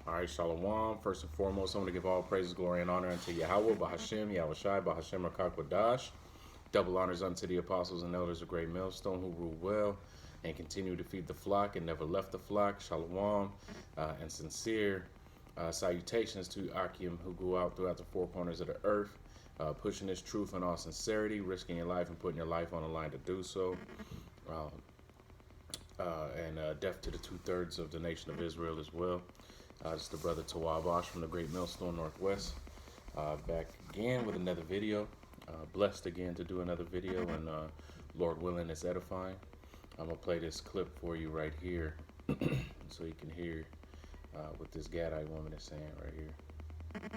All right, Shalom. First and foremost, I want to give all praises, glory, and honor unto Yahweh, Bahashem, Yahushai, Bahashem, Rakakwadash. Double honors unto the apostles and elders of Great Millstone who rule well and continue to feed the flock and never left the flock. Shalom and sincere salutations to Akim who go out throughout the four corners of the earth, pushing this truth in all sincerity, risking your life and putting your life on the line to do so. And death to the 2/3 of the nation of Israel as well. It's the brother Tawab Ash from the Great Millstone Northwest, back again with another video. Blessed again to do another video, and Lord willing, it's edifying. I'm gonna play this clip for you right here, so you can hear what this Gadite woman is saying right here.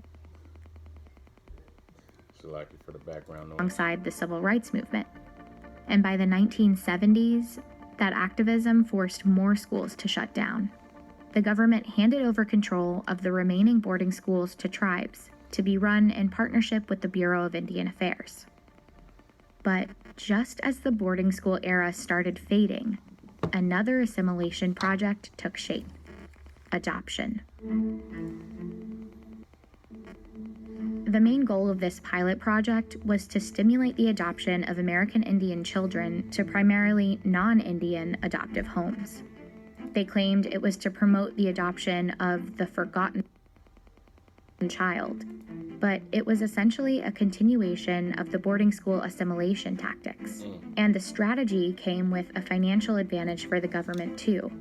So, like it for the background noise. Alongside the civil rights movement, and by the 1970s, that activism forced more schools to shut down. The government handed over control of the remaining boarding schools to tribes to be run in partnership with the Bureau of Indian Affairs. But just as the boarding school era started fading, another assimilation project took shape: adoption. The main goal of this pilot project was to stimulate the adoption of American Indian children to primarily non-Indian adoptive homes. They claimed it was to promote the adoption of the forgotten child, but it was essentially a continuation of the boarding school assimilation tactics. And the strategy came with a financial advantage for the government too.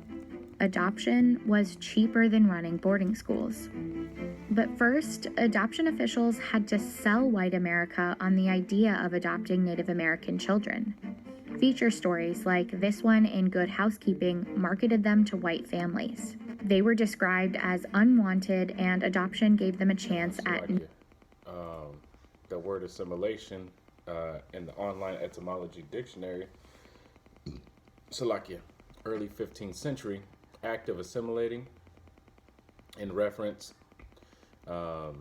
Adoption was cheaper than running boarding schools. But first, adoption officials had to sell white America on the idea of adopting Native American children. Feature stories like this one in Good Housekeeping marketed them to white families. They were described as unwanted, and adoption gave them a chance at... The word assimilation in the online etymology dictionary, Salakia, early 15th century, act of assimilating in reference to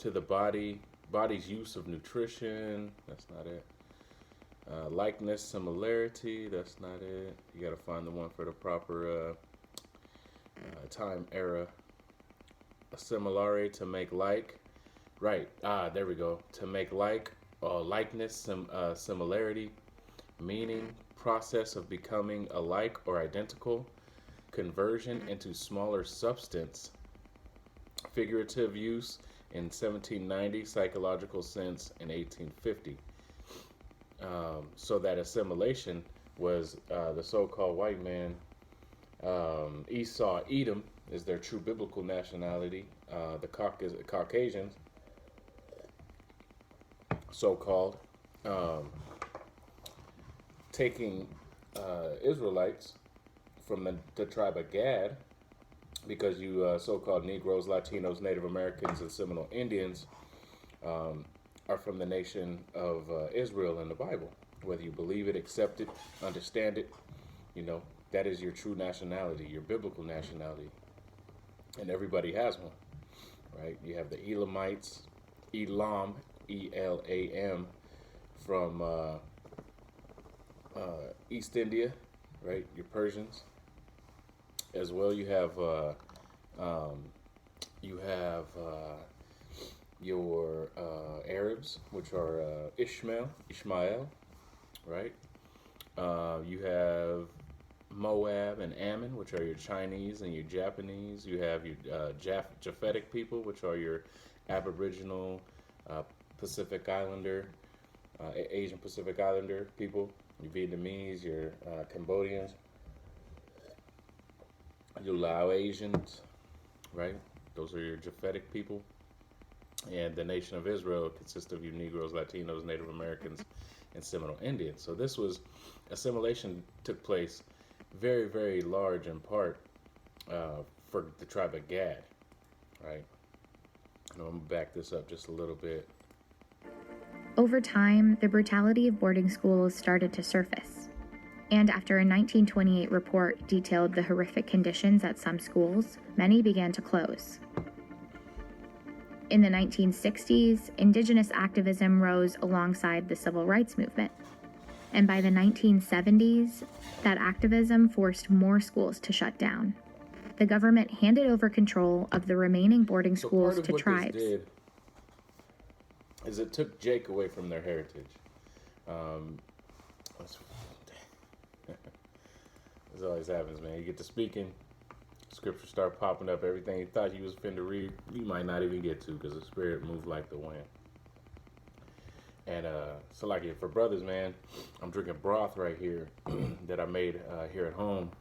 the body's use of nutrition. That's not it. Likeness, similarity. That's not it. You got to find the one for the proper time era. Assimilare, to make like. Right. There we go. To make like, likeness, similarity, meaning, process of becoming alike or identical, conversion into smaller substance, figurative use in 1790, psychological sense in 1850. So that assimilation was the so-called white man. Esau, Edom is their true biblical nationality. The Caucasians, so-called, taking Israelites from the tribe of Gad, because you so-called Negroes, Latinos, Native Americans, and Seminole Indians are from the nation of Israel in the Bible. Whether you believe it, accept it, understand it, that is your true nationality, your biblical nationality. And everybody has one, right? You have the Elamites, Elam, E-L-A-M, from East India, right? Your Persians. As well, you have your Arabs, which are Ishmael, right? You have Moab and Ammon, which are your Chinese and your Japanese. You have your Japhetic people, which are your Aboriginal, Pacific Islander, Asian Pacific Islander people. Your Vietnamese, your Cambodians, your Laotians, right? Those are your Japhetic people. And the nation of Israel consists of you Negroes, Latinos, Native Americans, and Seminole Indians. So this was, assimilation took place very, very large in part for the tribe of Gad, right? And I'm going to back this up just a little bit. Over time, the brutality of boarding schools started to surface. And after a 1928 report detailed the horrific conditions at some schools, many began to close. In the 1960s, Indigenous activism rose alongside the civil rights movement. And by the 1970s, that activism forced more schools to shut down. the government handed over control of the remaining boarding So schools part of to what tribes. this did is it took Jake away from their heritage. This always happens, man. You get to speaking, scriptures start popping up. Everything you thought you was finna read, you might not even get to because the spirit moved like the wind. And so like for brothers, man, I'm drinking broth right here that I made here at home.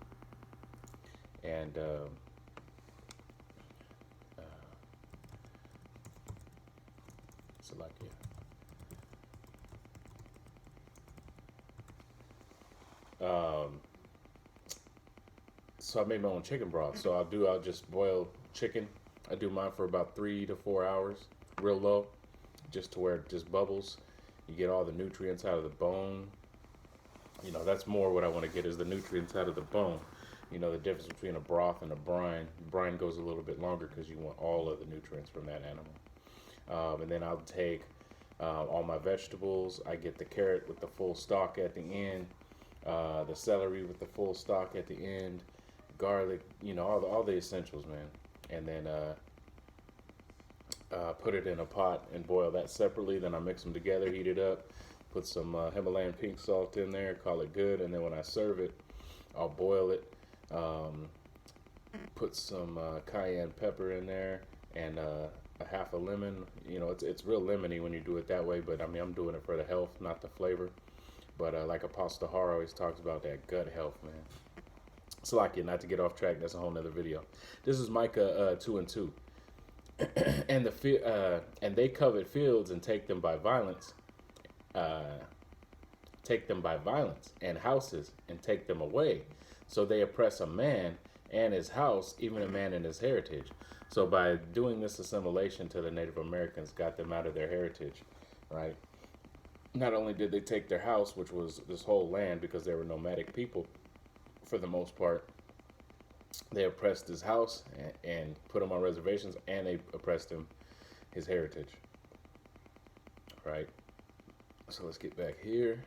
And so like so I made my own chicken broth. So I'll just boil chicken. I do mine for about 3 to 4 hours, real low, just to where it just bubbles. You get all the nutrients out of the bone. You know, that's more what I want to get is the nutrients out of the bone. You know, the difference between a broth and a brine. Brine goes a little bit longer because you want all of the nutrients from that animal. And then I'll take all my vegetables. I get the carrot with the full stalk at the end, the celery with the full stalk at the end, garlic, you know, all the essentials, man. And then put it in a pot and boil that separately. Then I mix them together, heat it up, put some Himalayan pink salt in there, call it good. And then when I serve it, I'll boil it, put some cayenne pepper in there, and a half a lemon. You know, it's real lemony when you do it that way, but I mean, I'm doing it for the health, not the flavor. But like Apostle Har always talks about that gut health, man. So like it, not to get off track, that's a whole nother video. This is Micah 2:2. And they covet fields and take them by violence, and houses and take them away. So they oppress a man and his house, even a man and his heritage. So by doing this assimilation to the Native Americans, got them out of their heritage, right? Not only did they take their house, which was this whole land, because they were nomadic people for the most part, they oppressed his house and put him on reservations, and they oppressed him, his heritage, right? So let's get back here.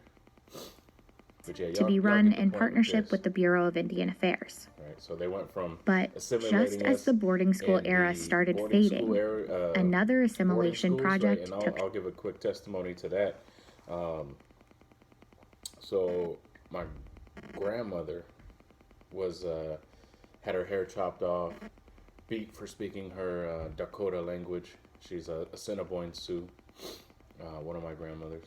But yeah, to be run in partnership with the Bureau of Indian Affairs. Right, so they went from but just as the boarding school era started fading, another assimilation project right? And I'll give a quick testimony to that. So my grandmother was had her hair chopped off, beat for speaking her Dakota language. She's a Assiniboine Sioux, one of my grandmothers.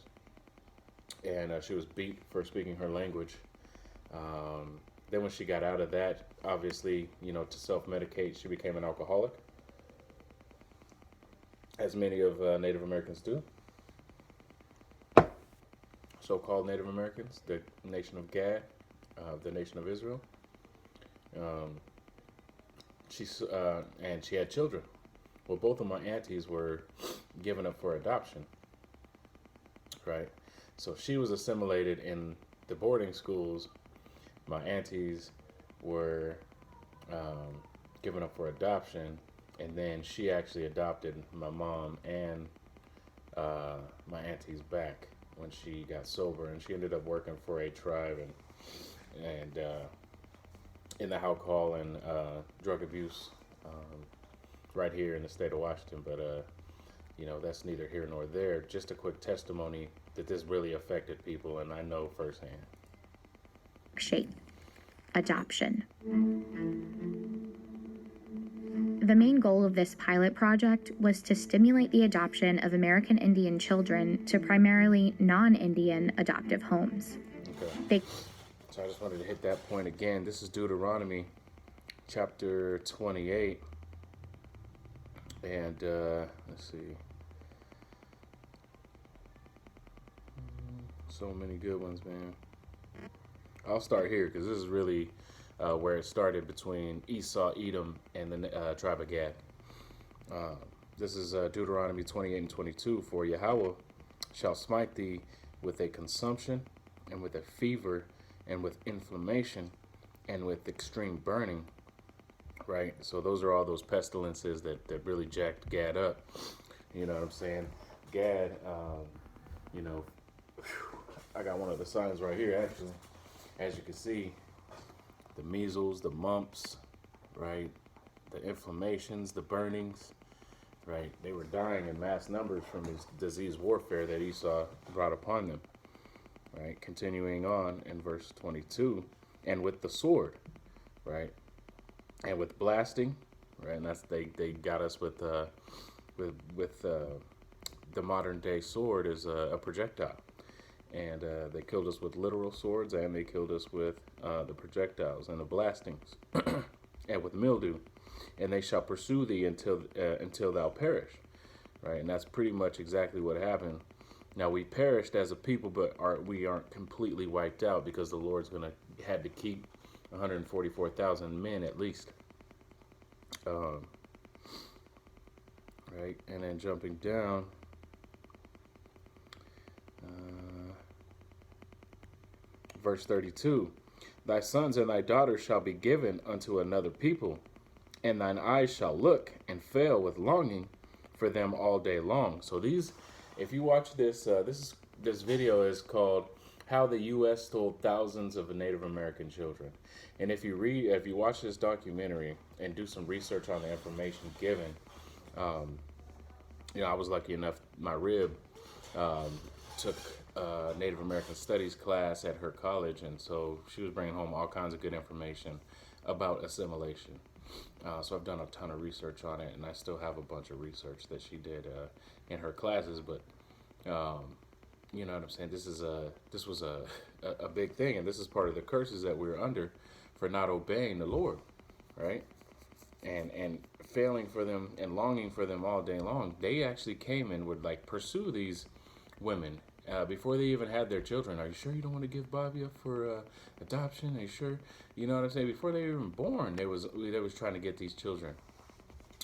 And she was beat for speaking her language. Then when she got out of that, obviously, you know, to self-medicate, she became an alcoholic, as many of Native Americans do. So-called Native Americans, the nation of Gad, the nation of Israel. And she had children. Well, both of my aunties were given up for adoption, right? So she was assimilated in the boarding schools. My aunties were given up for adoption, and then she actually adopted my mom and my aunties back when she got sober, and she ended up working for a tribe and in the alcohol and drug abuse right here in the state of Washington. But you know, that's neither here nor there. Just a quick testimony that this really affected people, and I know firsthand. Shape. Adoption. The main goal of this pilot project was to stimulate the adoption of American Indian children to primarily non-Indian adoptive homes. Okay. So I just wanted to hit that point again. This is Deuteronomy chapter 28. And let's see. So many good ones, man. I'll start here because this is really where it started between Esau, Edom, and the tribe of Gad. This is Deuteronomy 28 and 22. For Yahweh shall smite thee with a consumption, and with a fever, and with inflammation, and with extreme burning. Right? So those are all those pestilences that really jacked Gad up. You know what I'm saying? Gad, you know, I got one of the signs right here, actually. As you can see, the measles, the mumps, right? The inflammations, the burnings, right? They were dying in mass numbers from this disease warfare that Esau brought upon them, right? Continuing on in verse 22, and with the sword, right? And with blasting, right? And that's they got us with the modern day sword is a projectile, and they killed us with literal swords, and they killed us with the projectiles and the blastings, and with mildew, and they shall pursue thee until thou perish, right? And that's pretty much exactly what happened. Now we perished as a people, but we aren't completely wiped out, because the Lord's had to keep 144,000 men at least. Right, and then jumping down, verse 32, thy sons and thy daughters shall be given unto another people, and thine eyes shall look and fail with longing for them all day long. So these, if you watch this, this video is called "How the U.S. Stole Thousands of Native American Children," and if you watch this documentary and do some research on the information given, I was lucky enough. My rib took a Native American Studies class at her college, and so she was bringing home all kinds of good information about assimilation. So I've done a ton of research on it, and I still have a bunch of research that she did in her classes. But you know what I'm saying? This was a big thing, and this is part of the curses that we're under for not obeying the Lord, right? And failing for them and longing for them all day long. They actually came and would pursue these women before they even had their children. Are you sure you don't want to give Bobby up for adoption? Are you sure? You know what I'm saying? Before they were even born, they was trying to get these children,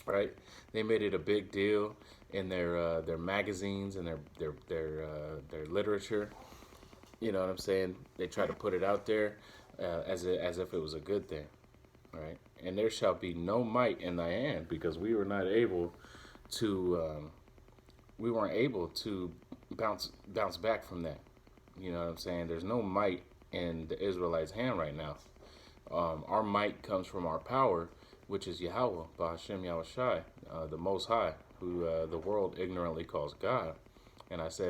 right? They made it a big deal in their magazines and their literature. You know what I'm saying? They try to put it out there as if it was a good thing, right? And there shall be no might in thy hand, because we were not able to we weren't able to bounce back from that. You know what I'm saying? There's no might in the Israelites' hand right now. Our might comes from our power, which is Yahweh, Ba'ashem Yahushai, the Most High, who the world ignorantly calls God. And I said